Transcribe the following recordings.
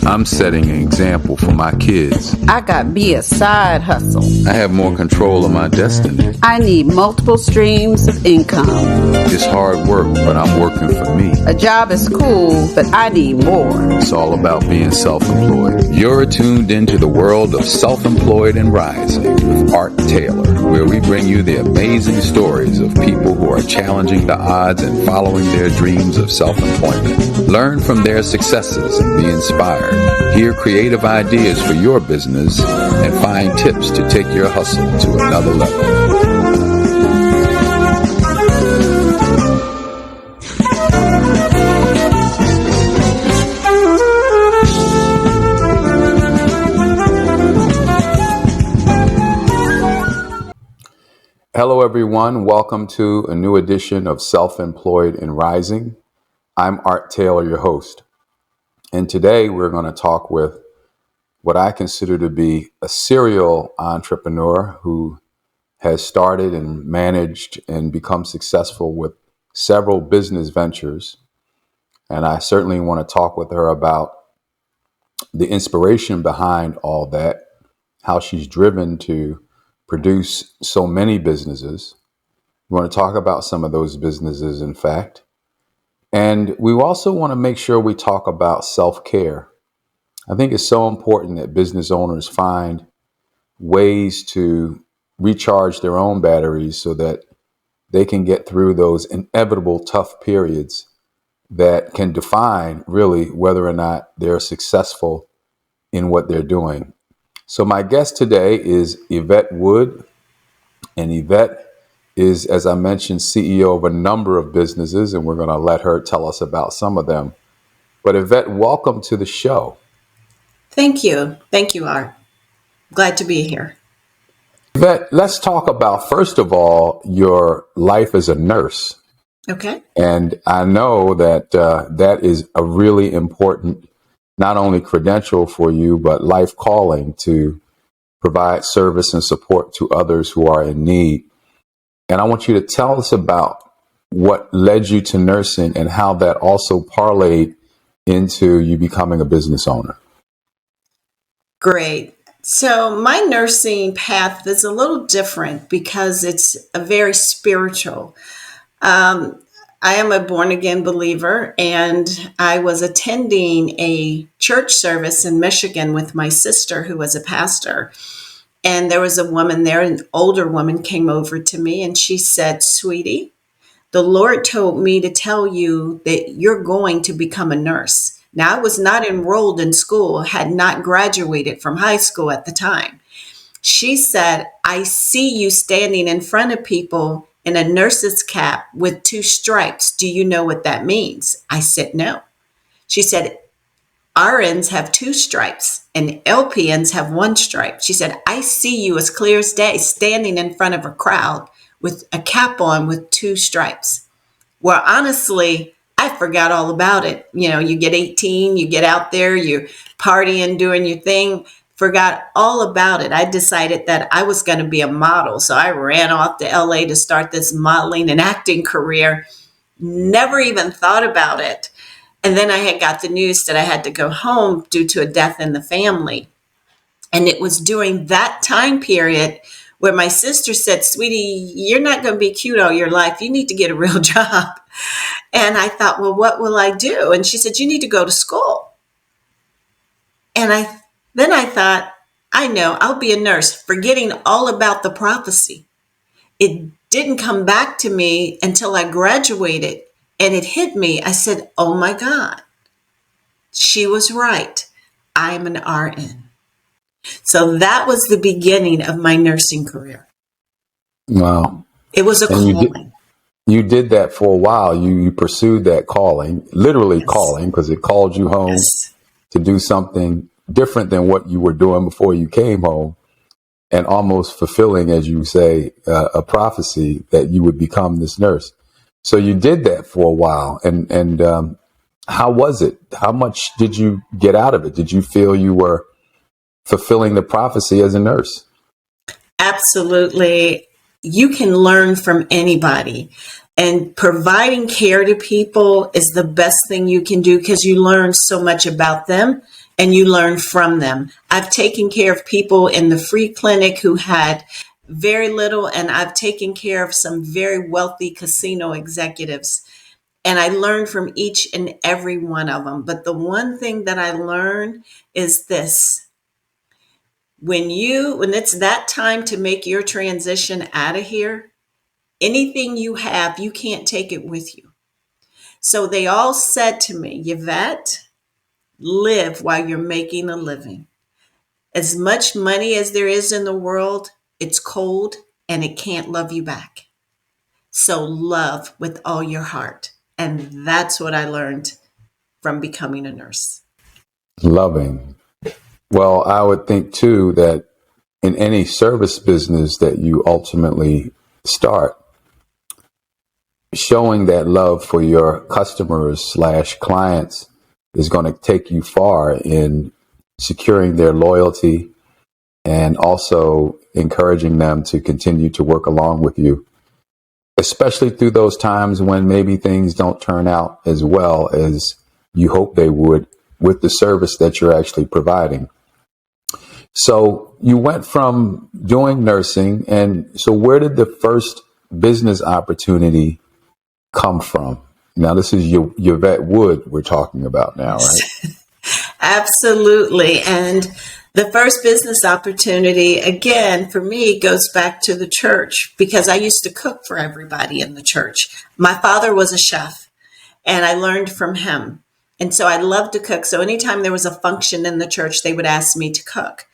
I'm setting an example for my kids. I got me a side hustle. I have more control of my destiny. I need multiple streams of income. It's hard work, but I'm working for me. A job is cool, but I need more. It's all about being self-employed. You're tuned into the world of Self-Employed and Rising with Art Taylor, where we bring you the amazing stories of people who are challenging the odds and following their dreams of self-employment. Learn from their successes and be inspired. Hear creative ideas for your business and find tips to take your hustle to another level. Hello, everyone. Welcome to a new edition of Self-Employed and Rising. I'm Art Taylor, your host. And today we're going to talk with what I consider to be a serial entrepreneur who has started and managed and become successful with several business ventures. And I certainly want to talk with her about the inspiration behind all that, how she's driven to produce so many businesses. We want to talk about some of those businesses, in fact. And we also want to make sure we talk about self-care. I think it's so important that business owners find ways to recharge their own batteries so that they can get through those inevitable tough periods that can define really whether or not they're successful in what they're doing. So my guest today is Yvette Wood, and Yvette is, as I mentioned, CEO of a number of businesses, and we're going to let her tell us about some of them. But Yvette, welcome to the show. Thank you. Thank you, Art. Glad to be here. Yvette, let's talk about, first of all, your life as a nurse. Okay. And I know that that is a really important, not only credential for you, but life calling to provide service and support to others who are in need. And I want you to tell us about what led you to nursing and how that also parlayed into you becoming a business owner. Great. So my nursing path is a little different because it's a very spiritual. I am a born again believer, and I was attending a church service in Michigan with my sister who was a pastor. And there was a woman there, an older woman came over to me and she said, "Sweetie, the Lord told me to tell you that you're going to become a nurse." Now, I was not enrolled in school, had not graduated from high school at the time. She said, "I see you standing in front of people in a nurse's cap with 2 stripes. Do you know what that means?" I said, "No." She said, "RNs have 2 stripes and LPNs have 1 stripe." She said, "I see you as clear as day standing in front of a crowd with a cap on with 2 stripes. Well, honestly, I forgot all about it. You know, you get 18, you get out there, you're partying, doing your thing, forgot all about it. I decided that I was going to be a model. So I ran off to LA to start this modeling and acting career. Never even thought about it. And then I had got the news that I had to go home due to a death in the family. And it was during that time period where my sister said, "Sweetie, you're not going to be cute all your life. You need to get a real job." And I thought, well, what will I do? And she said, "You need to go to school." And then I thought, I know, I'll be a nurse, forgetting all about the prophecy. It didn't come back to me until I graduated. And it hit me. I said, oh my God, she was right. I'm an RN. So that was the beginning of my nursing career. Wow. It was a calling. You did that for a while. You pursued that calling, literally Yes. calling, because it called you home Yes. to do something different than what you were doing before you came home, and almost fulfilling, as you say, a prophecy that you would become this nurse. So you did that for a while. And how was it? How much did you get out of it? Did you feel you were fulfilling the prophecy as a nurse? Absolutely. You can learn from anybody. And providing care to people is the best thing you can do because you learn so much about them and you learn from them. I've taken care of people in the free clinic who had very little, and I've taken care of some very wealthy casino executives. And I learned from each and every one of them. But the one thing that I learned is this: when it's that time to make your transition out of here, anything you have, you can't take it with you. So they all said to me, Yvette, live while you're making a living. As much money as there is in the world, it's cold and it can't love you back. So love with all your heart. And that's what I learned from becoming a nurse. Loving. Well, I would think too that in any service business that you ultimately start, showing that love for your customers slash clients is going to take you far in securing their loyalty and also encouraging them to continue to work along with you, especially through those times when maybe things don't turn out as well as you hope they would with the service that you're actually providing. So you went from doing nursing, and so where did the first business opportunity come from? Now, this is Yvette Wood we're talking about now, right? Absolutely. And the first business opportunity, again, for me, goes back to the church because I used to cook for everybody in the church. My father was a chef and I learned from him. And so I loved to cook. So anytime there was a function in the church, they would ask me to cook.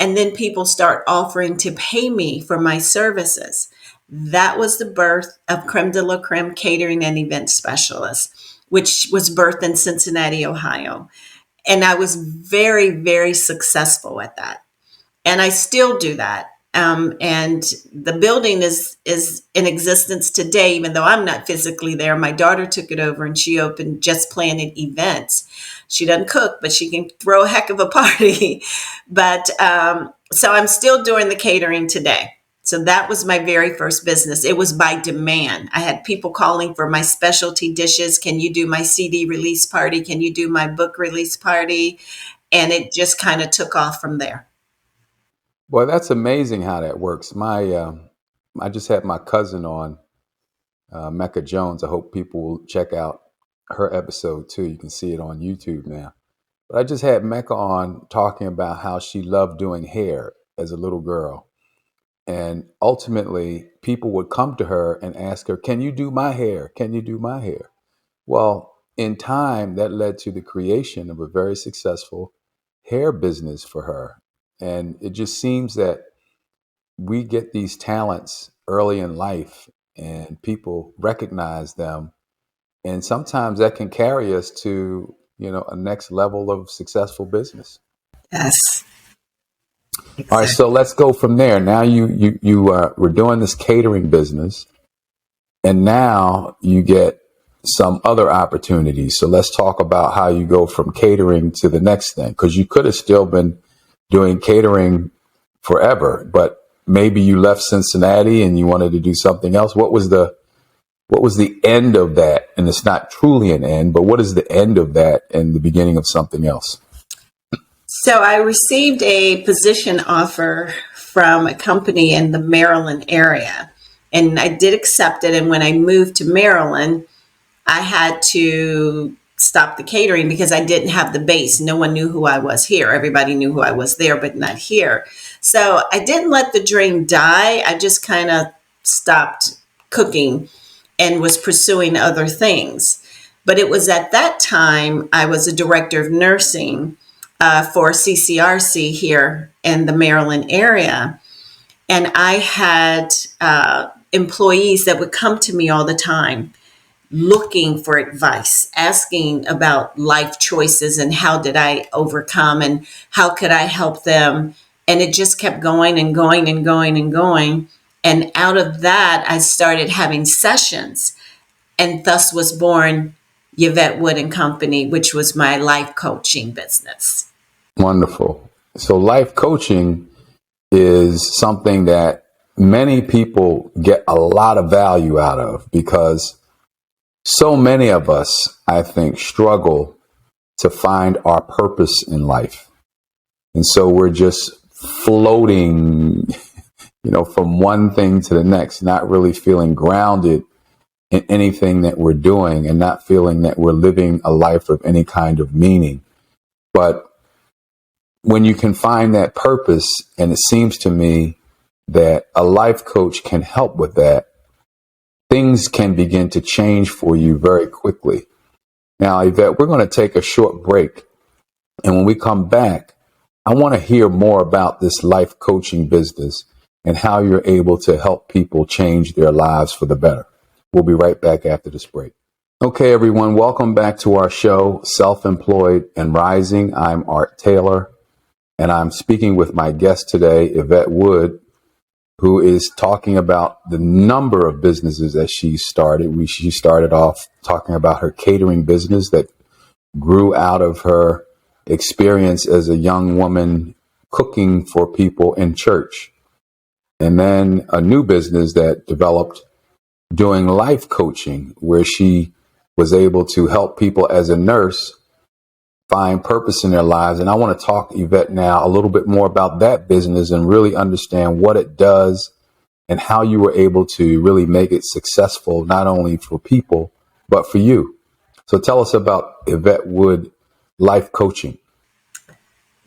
And then people start offering to pay me for my services. That was the birth of Creme de la Creme Catering and Event Specialist, which was birthed in Cincinnati, Ohio. And I was very, very successful at that. And I still do that. And the building is in existence today, even though I'm not physically there. My daughter took it over and she opened Just Planet Events. She doesn't cook, but she can throw a heck of a party. But so I'm still doing the catering today. So that was my very first business. It was by demand. I had people calling for my specialty dishes. Can you do my CD release party? Can you do my book release party? And it just kind of took off from there. Well, that's amazing how that works. I just had my cousin on, Mecca Jones. I hope people will check out her episode too. You can see it on YouTube now. But I just had Mecca on talking about how she loved doing hair as a little girl. And ultimately, people would come to her and ask her, can you do my hair? Can you do my hair? Well, in time, that led to the creation of a very successful hair business for her. And it just seems that we get these talents early in life and people recognize them. And sometimes that can carry us to, a next level of successful business. Yes. All right, so let's go from there. Now we're doing this catering business, and now you get some other opportunities. So let's talk about how you go from catering to the next thing, because you could have still been doing catering forever, but maybe you left Cincinnati and you wanted to do something else. What was the end of that? And it's not truly an end, but what is the end of that and the beginning of something else? So I received a position offer from a company in the Maryland area, and I did accept it. And when I moved to Maryland, I had to stop the catering because I didn't have the base. No one knew who I was here. Everybody knew who I was there, but not here. So I didn't let the dream die. I just kind of stopped cooking and was pursuing other things. But it was at that time I was a director of nursing for CCRC here in the Maryland area. And I had employees that would come to me all the time looking for advice, asking about life choices and how did I overcome and how could I help them. And it just kept going and going and going and going. And out of that, I started having sessions, and thus was born Yvette Wood and Company, which was my life coaching business. Wonderful. So life coaching is something that many people get a lot of value out of, because so many of us, I think, struggle to find our purpose in life. And so we're just floating, from one thing to the next, not really feeling grounded in anything that we're doing and not feeling that we're living a life of any kind of meaning. But when you can find that purpose, and it seems to me that a life coach can help with that, things can begin to change for you very quickly. Now, Yvette, we're going to take a short break. And when we come back, I want to hear more about this life coaching business and how you're able to help people change their lives for the better. We'll be right back after this break. Okay, everyone, welcome back to our show, Self-Employed and Rising. I'm Art Taylor, and I'm speaking with my guest today, Yvette Wood, who is talking about the number of businesses that she started. She started off talking about her catering business that grew out of her experience as a young woman cooking for people in church. And then a new business that developed doing life coaching, where she was able to help people as a nurse find purpose in their lives. And I want to talk, Yvette, now a little bit more about that business and really understand what it does and how you were able to really make it successful, not only for people, but for you. So tell us about Yvette Wood Life Coaching.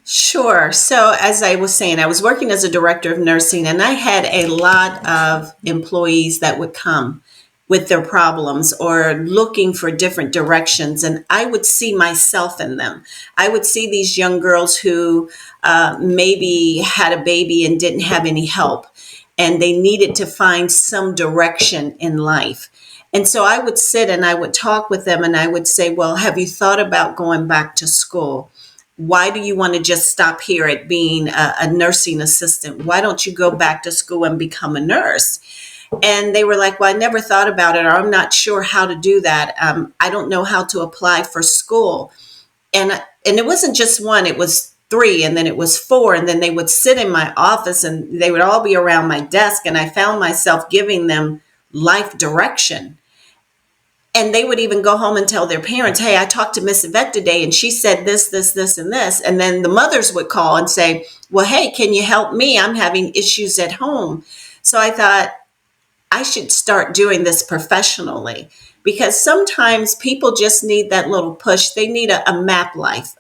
Sure. So, as I was saying, I was working as a director of nursing, and I had a lot of employees that would come with their problems or looking for different directions, and I would see myself in them. I would see these young girls who maybe had a baby and didn't have any help, and they needed to find some direction in life. And so I would sit and I would talk with them, and I would say, well, have you thought about going back to school? Why do you want to just stop here at being a nursing assistant? Why don't you go back to school and become a nurse? And they were like, well, I never thought about it, or I'm not sure how to do that. I don't know how to apply for school. And it wasn't just one, it was three, and then it was four. And then they would sit in my office and they would all be around my desk. And I found myself giving them life direction. And they would even go home and tell their parents, hey, I talked to Miss Yvette today and she said this, this, this, and this. And then the mothers would call and say, well, hey, can you help me? I'm having issues at home. So I thought I should start doing this professionally, because sometimes people just need that little push. They need a map life,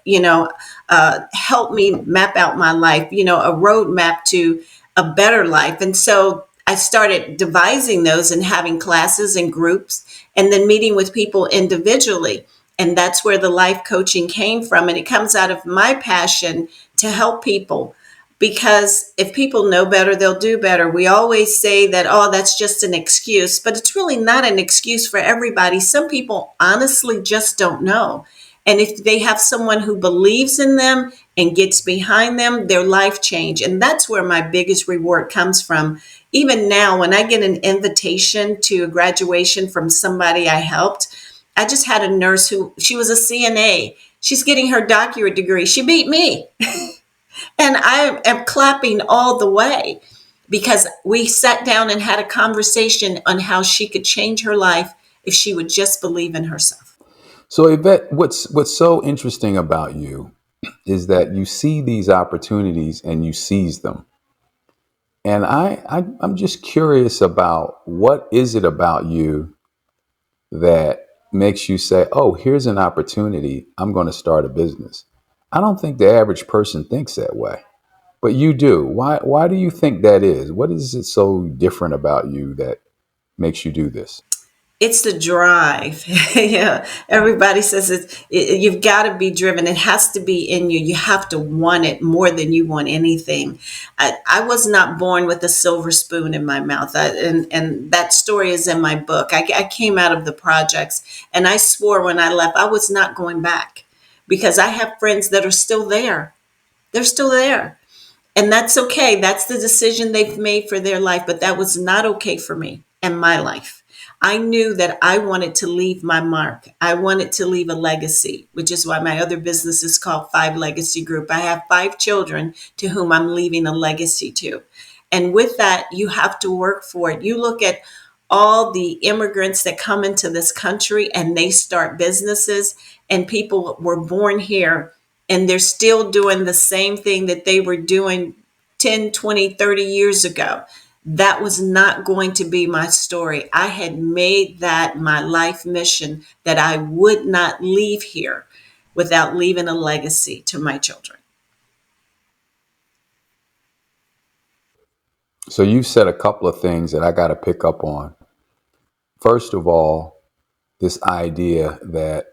help me map out my life, a roadmap to a better life. And so I started devising those and having classes and groups and then meeting with people individually. And that's where the life coaching came from. And it comes out of my passion to help people, because if people know better, they'll do better. We always say that, oh, that's just an excuse, but it's really not an excuse for everybody. Some people honestly just don't know. And if they have someone who believes in them and gets behind them, their life change. And that's where my biggest reward comes from. Even now, when I get an invitation to a graduation from somebody I helped, I just had a nurse she was a CNA. She's getting her doctorate degree. She beat me. And I am clapping all the way, because we sat down and had a conversation on how she could change her life if she would just believe in herself. So Yvette, what's so interesting about you is that you see these opportunities and you seize them. And I'm just curious about, what is it about you that makes you say, oh, here's an opportunity, I'm going to start a business? I don't think the average person thinks that way, but you do. Why do you think that is? What is it so different about you that makes you do this? It's the drive. Yeah, everybody says you've got to be driven. It has to be in you. You have to want it more than you want anything. I was not born with a silver spoon in my mouth. And that story is in my book. I came out of the projects, and I swore when I left, I was not going back, because I have friends that are still there. They're still there. And that's okay. That's the decision they've made for their life. But that was not okay for me and my life. I knew that I wanted to leave my mark. I wanted to leave a legacy, which is why my other business is called Five Legacy Group. I have 5 children to whom I'm leaving a legacy to. And with that, you have to work for it. You look at all the immigrants that come into this country and they start businesses, and people were born here and they're still doing the same thing that they were doing 10, 20, 30 years ago. That was not going to be my story. I had made that my life mission, that I would not leave here without leaving a legacy to my children. So you said a couple of things that I got to pick up on. First of all, this idea that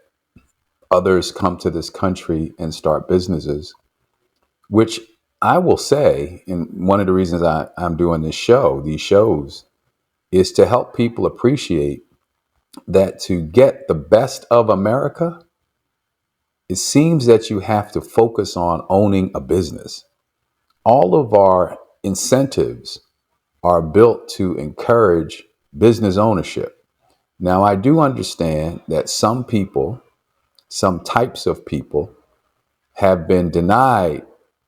others come to this country and start businesses, which I will say, and one of the reasons I'm doing these shows, is to help people appreciate that to get the best of America, it seems that you have to focus on owning a business. All of our incentives are built to encourage business ownership. Now, I do understand that some people, some types of people, have been denied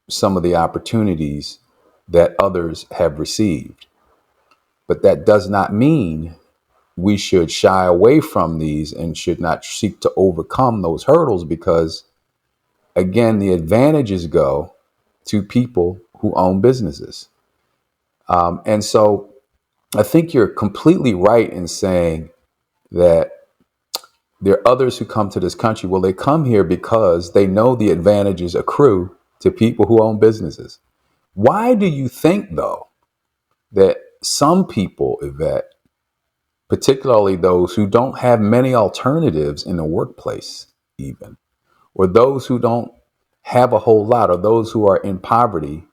some of the opportunities that others have received. But that does not mean we should shy away from these and should not seek to overcome those hurdles, because, again, the advantages go to people who own businesses. And so I think you're completely right in saying that there are others who come to this country. Well, they come here because they know the advantages accrue to people who own businesses. Why do you think, though, that some people, Yvette, particularly those who don't have many alternatives in the workplace, even, or those who don't have a whole lot, or those who are in poverty,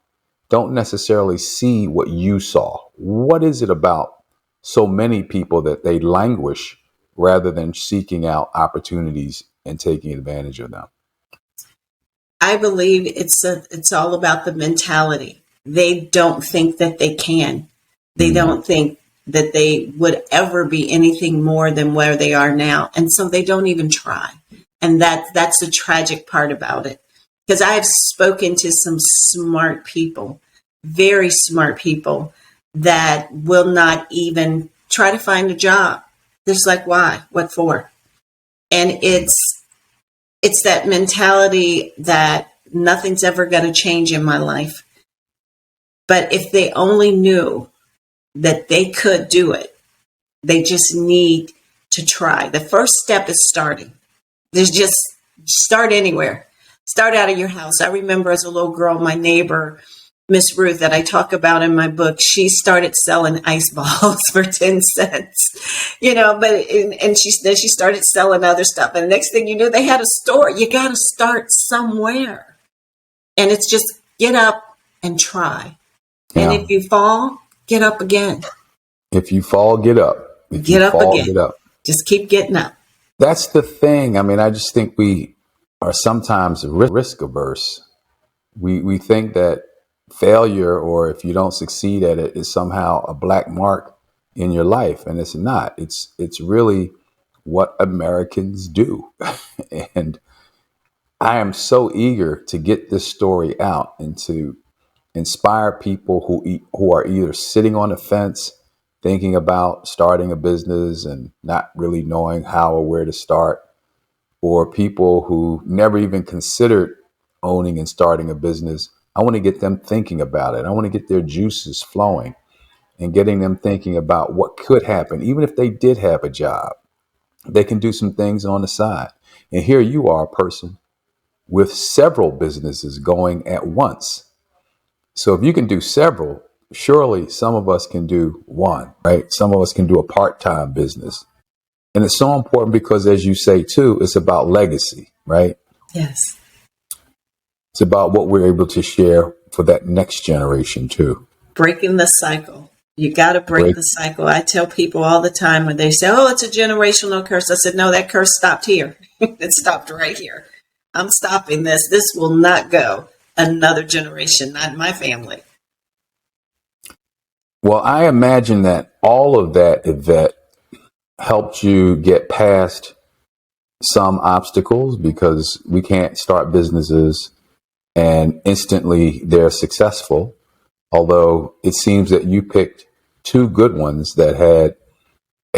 don't necessarily see what you saw? What is it about so many people that they languish rather than seeking out opportunities and taking advantage of them? I believe it's all about the mentality. They don't think that they can. They don't think that they would ever be anything more than where they are now, and so they don't even try. And that's the tragic part about it. Because I have spoken to some smart people, very smart people, that will not even try to find a job. Just like, why? What for? And it's that mentality that nothing's ever going to change in my life. But if they only knew that they could do it, they just need to try. The first step is starting. There's just start anywhere. Start out of your house. I remember as a little girl, my neighbor, Miss Ruth, that I talk about in my book, she started selling ice balls for 10 cents, then she started selling other stuff. And the next thing you knew, they had a store. You got to start somewhere. And it's just get up and try. Yeah. And if you fall, get up again. If you fall, get up. Get up again. Get up. Just keep getting up. That's the thing. I mean, I just think we are sometimes risk averse. We think that failure, or if you don't succeed at it, is somehow a black mark in your life, and it's not. It's really what Americans do. And I am so eager to get this story out and to inspire people who are either sitting on the fence thinking about starting a business and not really knowing how or where to start, or people who never even considered owning and starting a business. I want to get them thinking about it. I want to get their juices flowing and getting them thinking about what could happen. Even if they did have a job, they can do some things on the side. And here you are, a person with several businesses going at once. So if you can do several, surely some of us can do one, right? Some of us can do a part-time business. And it's so important because, as you say, too, it's about legacy, right? Yes. It's about what we're able to share for that next generation, too. Breaking the cycle. You got to break the cycle. I tell people all the time when they say, oh, it's a generational curse. I said, no, that curse stopped here. It stopped right here. I'm stopping this. This will not go another generation, not my family. Well, I imagine that all of that, Yvette, helped you get past some obstacles, because we can't start businesses and instantly they're successful. Although it seems that you picked two good ones that had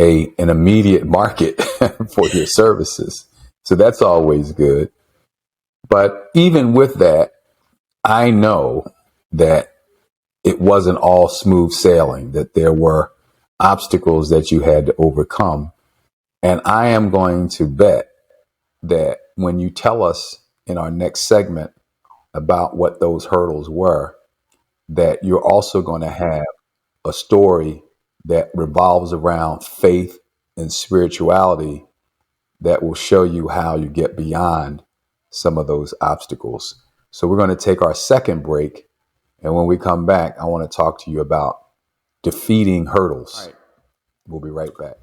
an immediate market for your services. So that's always good. But even with that, I know that it wasn't all smooth sailing, that there were obstacles that you had to overcome. And I am going to bet that when you tell us in our next segment about what those hurdles were, that you're also going to have a story that revolves around faith and spirituality that will show you how you get beyond some of those obstacles. So we're going to take our second break. And when we come back, I want to talk to you about defeating hurdles. All right. We'll be right back.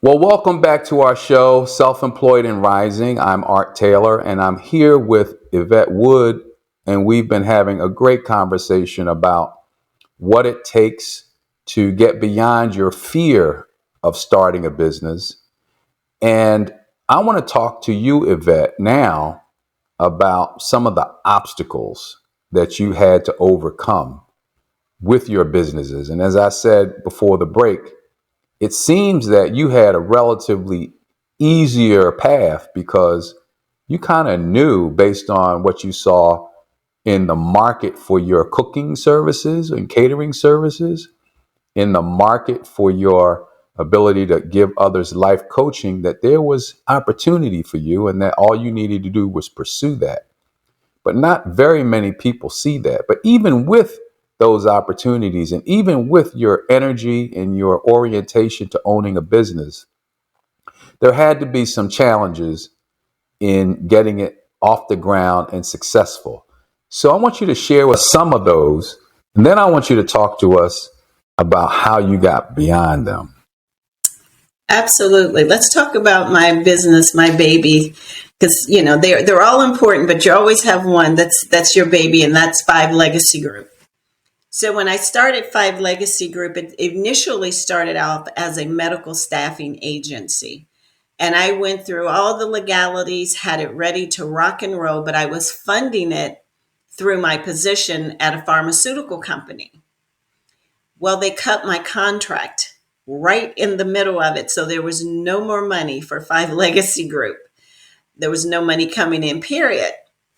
Well, welcome back to our show, Self-Employed and Rising. I'm Art Taylor, and I'm here with Yvette Wood, and we've been having a great conversation about what it takes to get beyond your fear of starting a business. And I want to talk to you, Yvette, now about some of the obstacles that you had to overcome with your businesses. And as I said before the break, it seems that you had a relatively easier path because you kind of knew, based on what you saw in the market for your cooking services and catering services, in the market for your ability to give others life coaching, that there was opportunity for you and that all you needed to do was pursue that. But not very many people see that. But even with those opportunities, and even with your energy and your orientation to owning a business, there had to be some challenges in getting it off the ground and successful. So I want you to share with some of those, and then I want you to talk to us about how you got beyond them. Absolutely. Let's talk about my business, my baby, because they're all important, but you always have one that's your baby, and that's Five Legacy Group. So when I started Five Legacy Group, it initially started off as a medical staffing agency. And I went through all the legalities, had it ready to rock and roll, but I was funding it through my position at a pharmaceutical company. Well, they cut my contract right in the middle of it. So there was no more money for Five Legacy Group. There was no money coming in, period.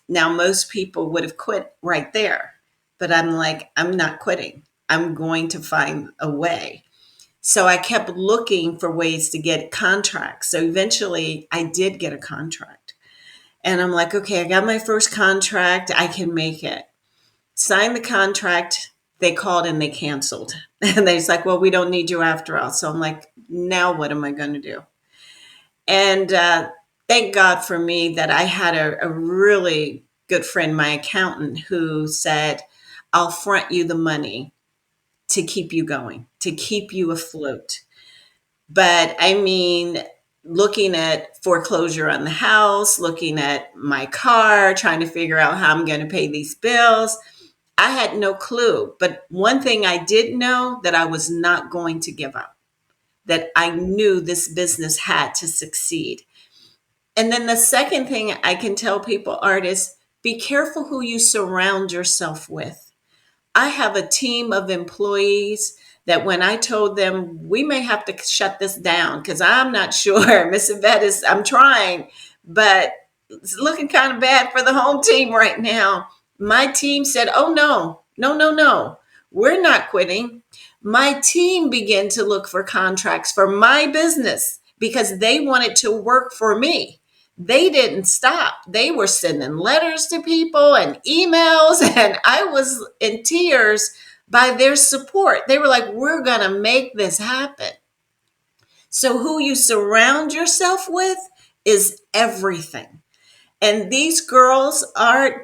Now, most people would have quit right there. But I'm like, I'm not quitting. I'm going to find a way. So I kept looking for ways to get contracts. So eventually I did get a contract. And I'm like, okay, I got my first contract. I can make it. Signed the contract. They called and they canceled. And they're like, well, we don't need you after all. So I'm like, now what am I going to do? And thank God for me that I had a really good friend, my accountant, who said, I'll front you the money to keep you going, to keep you afloat. But I mean, looking at foreclosure on the house, looking at my car, trying to figure out how I'm going to pay these bills, I had no clue. But one thing I did know, that I was not going to give up, that I knew this business had to succeed. And then the second thing I can tell people, artists, be careful who you surround yourself with. I have a team of employees that when I told them we may have to shut this down because I'm not sure, Miss Yvette I'm trying, but it's looking kind of bad for the home team right now. My team said, oh, no, no, no, no, we're not quitting. My team began to look for contracts for my business because they wanted to work for me. They didn't stop. They were sending letters to people and emails, and I was in tears by their support. They were like, we're going to make this happen. So who you surround yourself with is everything. And these girls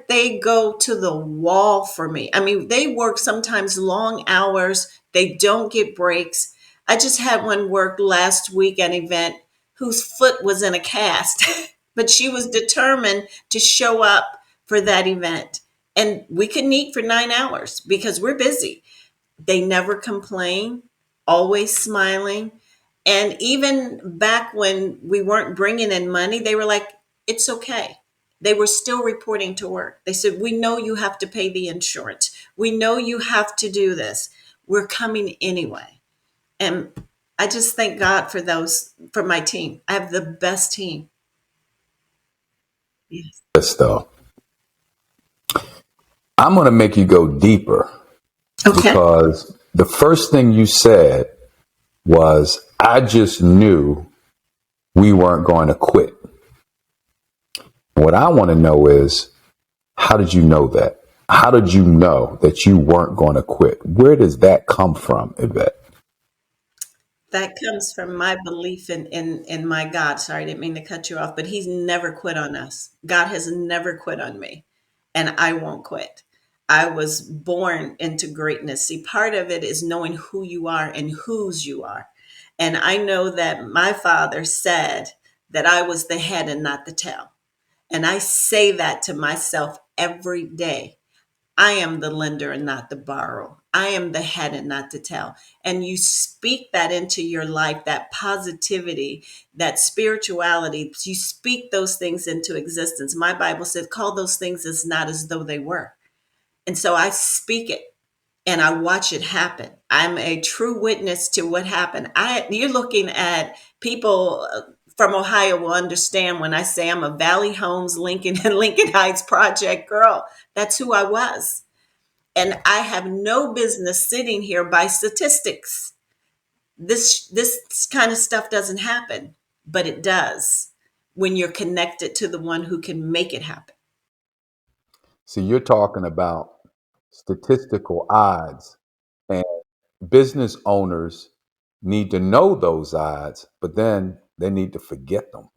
they go to the wall for me. I mean, they work sometimes long hours. They don't get breaks. I just had one work last week at an event whose foot was in a cast, but she was determined to show up for that event. And we couldn't eat for 9 hours because we're busy. They never complain, always smiling. And even back when we weren't bringing in money, they were like, it's okay. They were still reporting to work. They said, we know you have to pay the insurance. We know you have to do this. We're coming anyway. And I just thank God for for my team. I have the best team. Yes. Yes, though. I'm going to make you go deeper Okay. because the first thing you said was, I just knew we weren't going to quit. What I want to know is, how did you know that? How did you know that you weren't going to quit? Where does that come from, Yvette? That comes from my belief in my God. Sorry, I didn't mean to cut you off, but He's never quit on us. God has never quit on me, and I won't quit. I was born into greatness. See, part of it is knowing who you are and whose you are. And I know that my father said that I was the head and not the tail. And I say that to myself every day. I am the lender and not the borrower. I am the head and not the tail. And you speak that into your life, that positivity, that spirituality. You speak those things into existence. My Bible says, call those things as not as though they were. And so I speak it and I watch it happen. I'm a true witness to what happened. You're looking at people from Ohio will understand when I say I'm a Valley Homes, Lincoln, and Lincoln Heights project girl. That's who I was. And I have no business sitting here by statistics. This kind of stuff doesn't happen, but it does when you're connected to the one who can make it happen. So you're talking about statistical odds, and business owners need to know those odds, but then they need to forget them.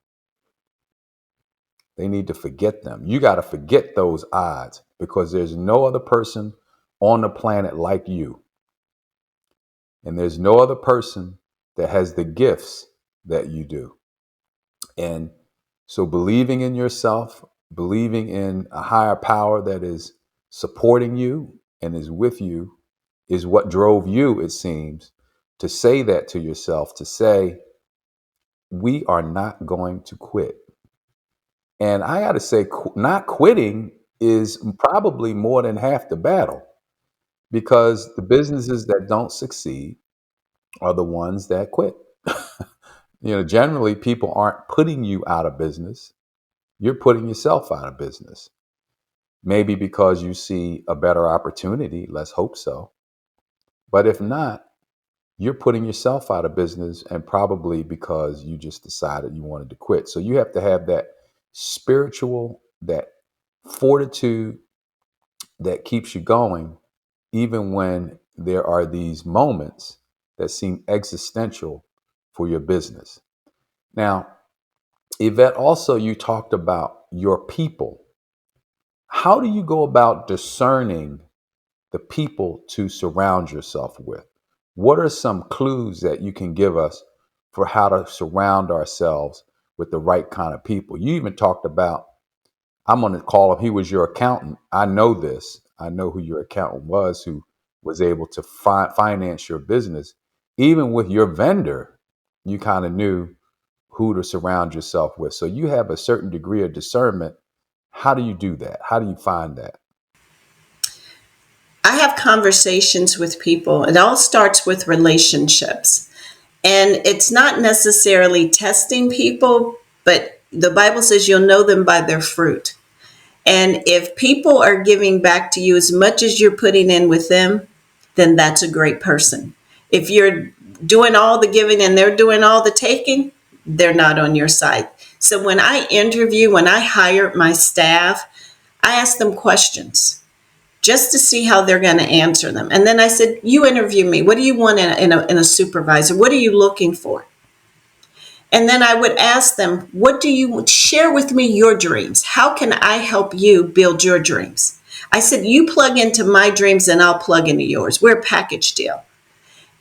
They need to forget them. You got to forget those odds because there's no other person on the planet like you. And there's no other person that has the gifts that you do. And so believing in yourself, believing in a higher power that is supporting you and is with you is what drove you, it seems, to say that to yourself, to say, we are not going to quit. And I got to say, not quitting is probably more than half the battle because the businesses that don't succeed are the ones that quit. Generally, people aren't putting you out of business. You're putting yourself out of business. Maybe because you see a better opportunity. Let's hope so. But if not, you're putting yourself out of business and probably because you just decided you wanted to quit. So you have to have that spiritual, that fortitude that keeps you going, even when there are these moments that seem existential for your business. Now, Yvette, also you talked about your people. How do you go about discerning the people to surround yourself with? What are some clues that you can give us for how to surround ourselves with the right kind of people? You even talked about, I'm going to call him, he was your accountant. I know this. I know who your accountant was, who was able to finance your business. Even with your vendor, you kind of knew who to surround yourself with. So you have a certain degree of discernment. How do you do that? How do you find that? I have conversations with people. It all starts with relationships. And it's not necessarily testing people, but the Bible says you'll know them by their fruit. And if people are giving back to you as much as you're putting in with them, then that's a great person. If you're doing all the giving and they're doing all the taking, they're not on your side. So when I interview, when I hire my staff, I ask them questions just to see how they're going to answer them. And then I said, you interview me. What do you want in a supervisor? What are you looking for? And then I would ask them, what do you share with me your dreams? How can I help you build your dreams? I said, you plug into my dreams and I'll plug into yours. We're a package deal.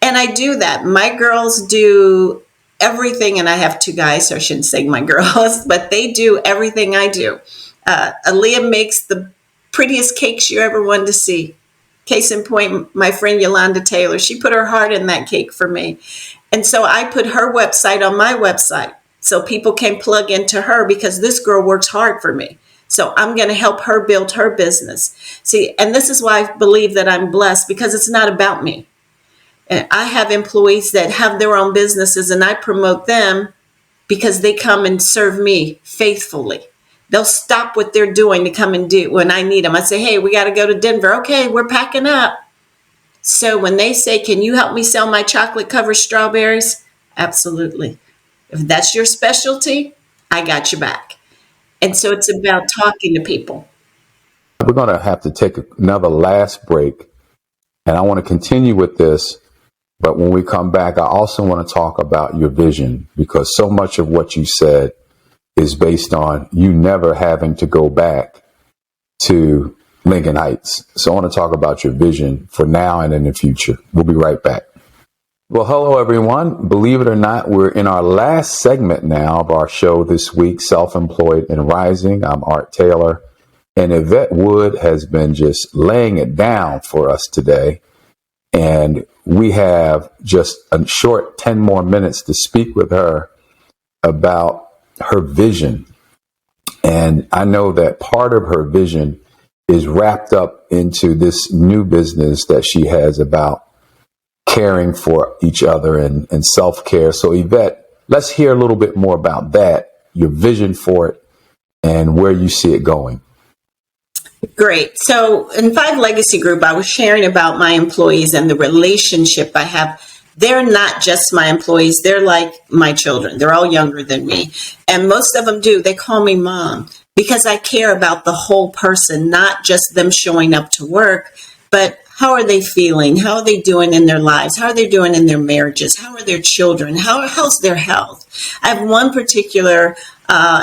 And I do that. My girls do everything, and I have two guys, so I shouldn't say my girls, but they do everything I do. Aaliyah makes the prettiest cakes you ever wanted to see. Case in point, my friend Yolanda Taylor, she put her heart in that cake for me. And so I put her website on my website so people can plug into her because this girl works hard for me. So I'm going to help her build her business. See, and this is why I believe that I'm blessed because it's not about me. And I have employees that have their own businesses, and I promote them because they come and serve me faithfully. They'll stop what they're doing to come and do when I need them. I say, hey, we got to go to Denver. Okay, we're packing up. So when they say, can you help me sell my chocolate covered strawberries? Absolutely. If that's your specialty, I got your back. And so it's about talking to people. We're going to have to take another last break, and I want to continue with this. But when we come back, I also want to talk about your vision, because so much of what you said is based on you never having to go back to Lincoln Heights. So I want to talk about your vision for now and in the future. We'll be right back. Well, hello, everyone. Believe it or not, we're in our last segment now of our show this week, Self-Employed and Rising. I'm Art Taylor, and Yvette Wood has been just laying it down for us today. And we have just a short 10 more minutes to speak with her about her vision. And I know that part of her vision is wrapped up into this new business that she has about caring for each other and self-care. So Yvette, let's hear a little bit more about that, your vision for it, and where you see it going. Great. So in Five Legacy Group, I was sharing about my employees and the relationship I have. They're not just my employees. They're like my children. They're all younger than me. And most of them do. They call me mom because I care about the whole person, not just them showing up to work, but how are they feeling? How are they doing in their lives? How are they doing in their marriages? How are their children? How's their health? I have one particular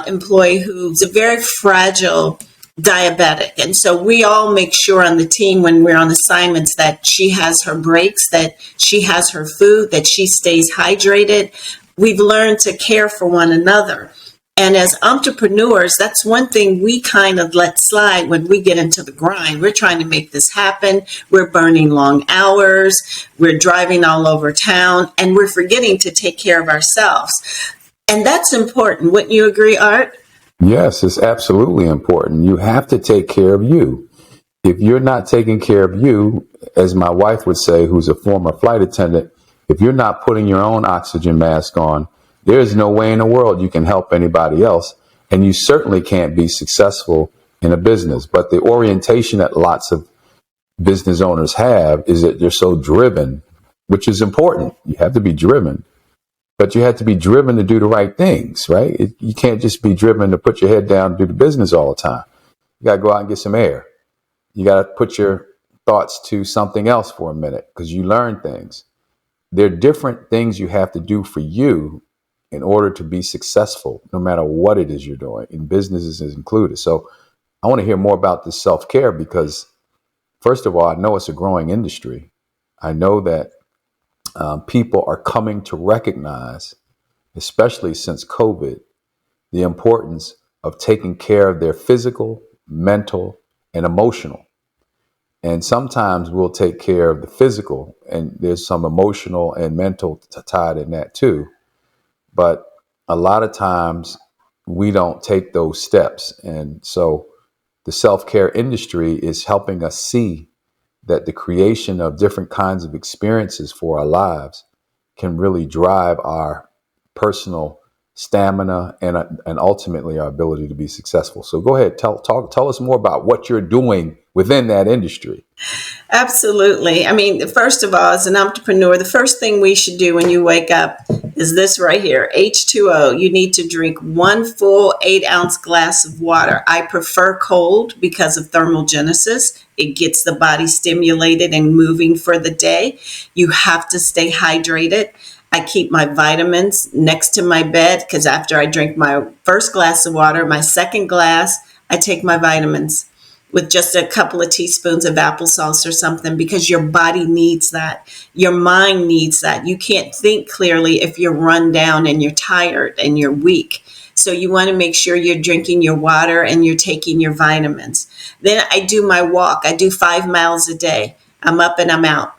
employee who's a very fragile diabetic. And so we all make sure on the team when we're on assignments that she has her breaks, that she has her food, that she stays hydrated. We've learned to care for one another. And as entrepreneurs, that's one thing we kind of let slide when we get into the grind. We're trying to make this happen. We're burning long hours. We're driving all over town, and we're forgetting to take care of ourselves. And that's important. Wouldn't you agree, Art? Yes, it's absolutely important. You have to take care of you. If you're not taking care of you, as my wife would say, who's a former flight attendant, if you're not putting your own oxygen mask on, there's no way in the world you can help anybody else. And you certainly can't be successful in a business. But the orientation that lots of business owners have is that they're so driven, which is important. You have to be driven. But you have to be driven to do the right things, right? You can't just be driven to put your head down and do the business all the time. You got to go out and get some air. You got to put your thoughts to something else for a minute because you learn things. There are different things you have to do for you in order to be successful, no matter what it is you're doing, and businesses is included. So I want to hear more about this self-care because, first of all, I know it's a growing industry. I know that people are coming to recognize, especially since COVID, the importance of taking care of their physical, mental, and emotional. And sometimes we'll take care of the physical, and there's some emotional and mental tied in that too. But a lot of times we don't take those steps. And so the self-care industry is helping us see that the creation of different kinds of experiences for our lives can really drive our personal stamina and ultimately our ability to be successful. So go ahead, tell us more about what you're doing within that industry. Absolutely. I mean, first of all, as an entrepreneur, the first thing we should do when you wake up is this right here, H2O. You need to drink one full 8-ounce glass of water. I prefer cold because of thermogenesis. It gets the body stimulated and moving for the day. You have to stay hydrated. I keep my vitamins next to my bed because after I drink my first glass of water, my second glass, I take my vitamins with just a couple of teaspoons of applesauce or something because your body needs that. Your mind needs that. You can't think clearly if you're run down and you're tired and you're weak. So you want to make sure you're drinking your water and you're taking your vitamins. Then I do my walk. I do 5 miles a day. I'm up and I'm out.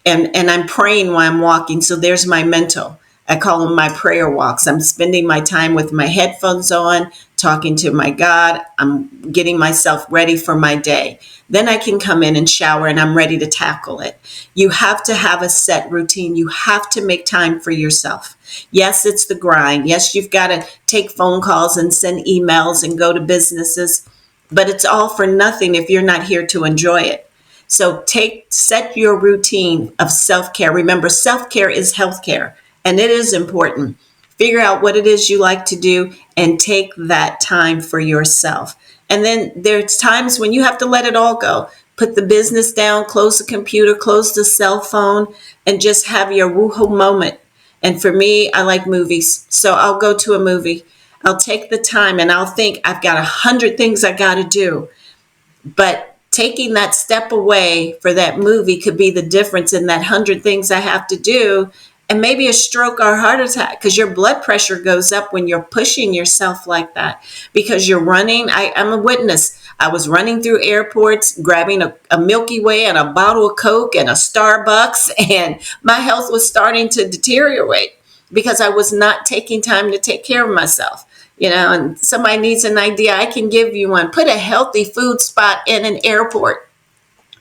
And I'm praying while I'm walking. So there's my mental. I call them my prayer walks. I'm spending my time with my headphones on, talking to my God. I'm getting myself ready for my day. Then I can come in and shower and I'm ready to tackle it. You have to have a set routine. You have to make time for yourself. Yes, it's the grind. Yes, you've got to take phone calls and send emails and go to businesses, but it's all for nothing if you're not here to enjoy it. So set your routine of self-care. Remember, self-care is healthcare, and it is important. Figure out what it is you like to do and take that time for yourself. And then there's times when you have to let it all go. Put the business down, close the computer, close the cell phone, and just have your woohoo moment. And for me, I like movies. So I'll go to a movie. I'll take the time and I'll think I've got 100 things I got to do. But taking that step away for that movie could be the difference in that 100 things I have to do, and maybe a stroke or a heart attack, because your blood pressure goes up when you're pushing yourself like that, because you're running. I'm a witness. I was running through airports, grabbing a Milky Way and a bottle of Coke and a Starbucks, and my health was starting to deteriorate because I was not taking time to take care of myself. And somebody needs an idea, I can give you one. Put a healthy food spot in an airport.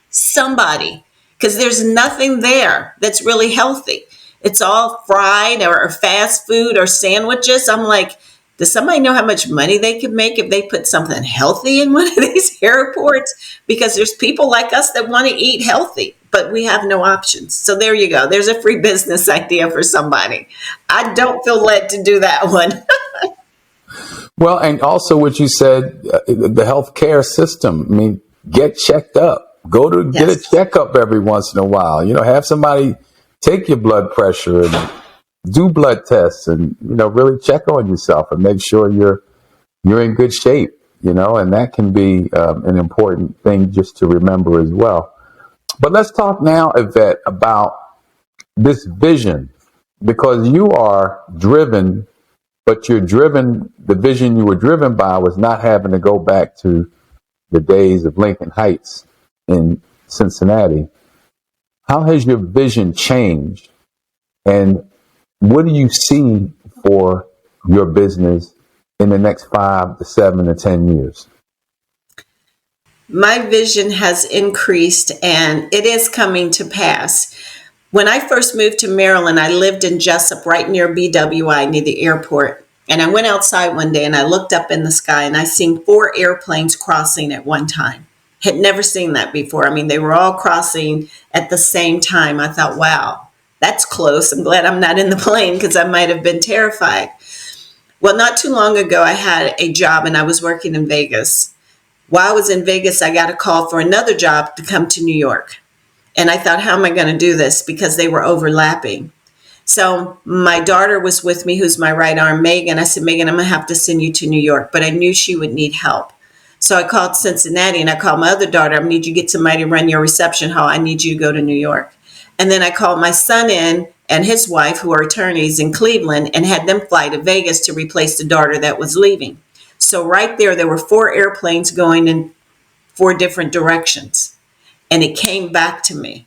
Somebody, because there's nothing there that's really healthy. It's all fried or fast food or sandwiches. I'm like, does somebody know how much money they could make if they put something healthy in one of these airports? Because there's people like us that want to eat healthy, but we have no options. So there you go. There's a free business idea for somebody. I don't feel led to do that one. Well, and also what you said, the healthcare system. I mean, get checked up. Go to get a checkup every once in a while. Have somebody take your blood pressure and do blood tests, and really check on yourself and make sure you're in good shape. And that can be an important thing just to remember as well. But let's talk now, Yvette, about this vision, because you are driven. But the vision you were driven by was not having to go back to the days of Lincoln Heights in Cincinnati. How has your vision changed? And what do you see for your business in the next 5 to 7 to 10 years? My vision has increased and it is coming to pass. When I first moved to Maryland, I lived in Jessup, right near BWI, near the airport. And I went outside one day and I looked up in the sky and I seen 4 airplanes crossing at one time. Had never seen that before. I mean, they were all crossing at the same time. I thought, wow, that's close. I'm glad I'm not in the plane because I might have been terrified. Well, not too long ago, I had a job and I was working in Vegas. While I was in Vegas, I got a call for another job to come to New York. And I thought, how am I going to do this? Because they were overlapping. So my daughter was with me, who's my right arm, Megan. I said, Megan, I'm going to have to send you to New York. But I knew she would need help. So I called Cincinnati and I called my other daughter. I need you to get somebody to run your reception hall. I need you to go to New York. And then I called my son in and his wife, who are attorneys in Cleveland, and had them fly to Vegas to replace the daughter that was leaving. So right there were 4 airplanes going in 4 different directions. And it came back to me.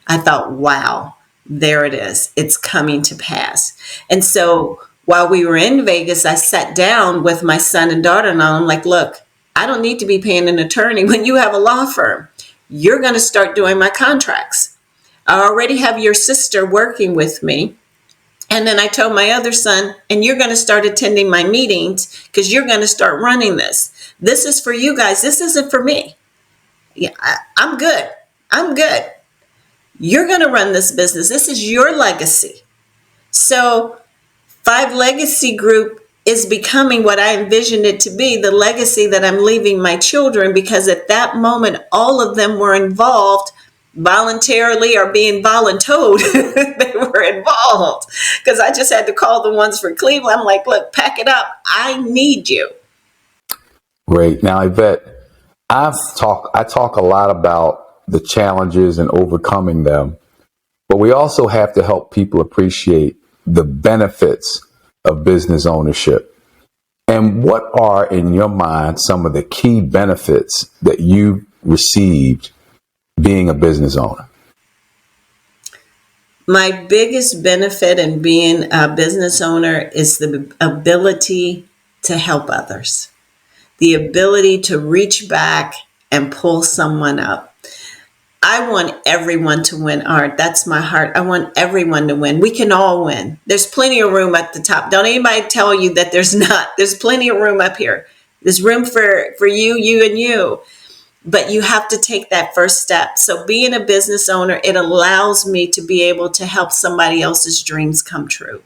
I thought, wow, there it is. It's coming to pass. And so while we were in Vegas, I sat down with my son and daughter and I'm like, look, I don't need to be paying an attorney when you have a law firm. You're going to start doing my contracts. I already have your sister working with me. And then I told my other son, and you're going to start attending my meetings because you're going to start running this. This is for you guys. This isn't for me. Yeah, I'm good. I'm good. You're going to run this business. This is your legacy. So 5 Legacy Group is becoming what I envisioned it to be, the legacy that I'm leaving my children, because at that moment, all of them were involved voluntarily or being voluntold. They were involved because I just had to call the ones for Cleveland. I'm like, look, pack it up. I need you. Great. Now, Yvette, I talk a lot about the challenges and overcoming them, but we also have to help people appreciate the benefits of business ownership. And what are, in your mind, some of the key benefits that you received being a business owner? My biggest benefit in being a business owner is the ability to help others, the ability to reach back and pull someone up. I want everyone to win, Art. That's my heart. I want everyone to win. We can all win. There's plenty of room at the top. Don't anybody tell you that there's not. There's plenty of room up here. There's room for you, you, and you. But you have to take that first step. So being a business owner, it allows me to be able to help somebody else's dreams come true.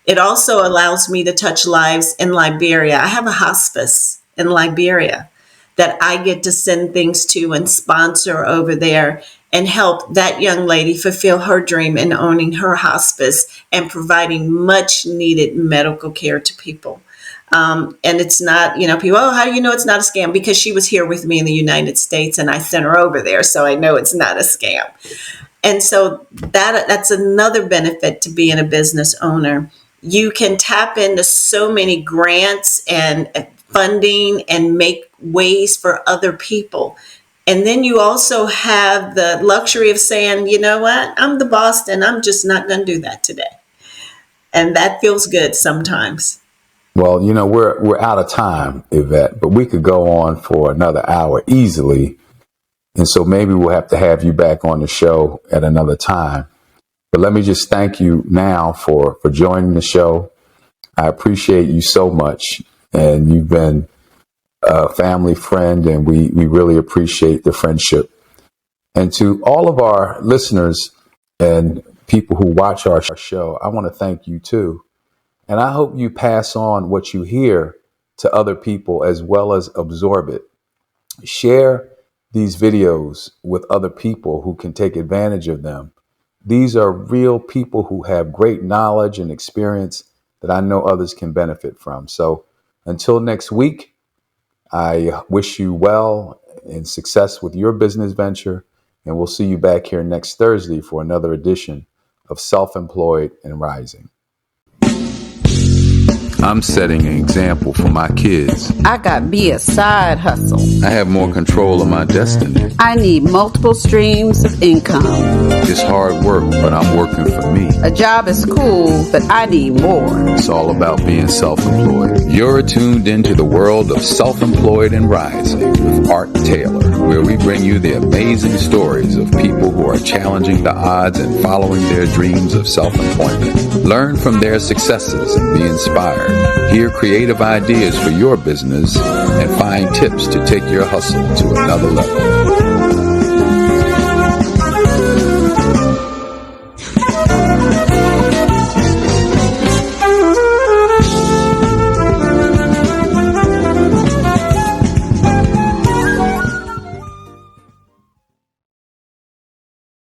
It also allows me to touch lives in Liberia. I have a hospice in Liberia that I get to send things to and sponsor over there and help that young lady fulfill her dream in owning her hospice and providing much needed medical care to people. And it's not, people, oh, how do you know it's not a scam? Because she was here with me in the United States and I sent her over there. So I know it's not a scam. And so that's another benefit to being a business owner. You can tap into so many grants and funding and make ways for other people. And then you also have the luxury of saying, you know what, I'm the boss and I'm just not going to do that today. And that feels good sometimes. Well, we're out of time, Yvette, but we could go on for another hour easily. And so maybe we'll have to have you back on the show at another time. But let me just thank you now for joining the show. I appreciate you so much. And you've been a family friend, and we really appreciate the friendship. And to all of our listeners and people who watch our show, I want to thank you too. And I hope you pass on what you hear to other people as well as absorb it. Share these videos with other people who can take advantage of them. These are real people who have great knowledge and experience that I know others can benefit from. So until next week, I wish you well and success with your business venture. And we'll see you back here next Thursday for another edition of Self-Employed and Rising. I'm setting an example for my kids. I got me a side hustle. I have more control of my destiny. I need multiple streams of income. It's hard work, but I'm working for me. A job is cool, but I need more. It's all about being self-employed. You're tuned into the world of Self-Employed and Rising with Art Taylor, where we bring you the amazing stories of people who are challenging the odds and following their dreams of self-employment. Learn from their successes and be inspired. Hear creative ideas for your business and find tips to take your hustle to another level.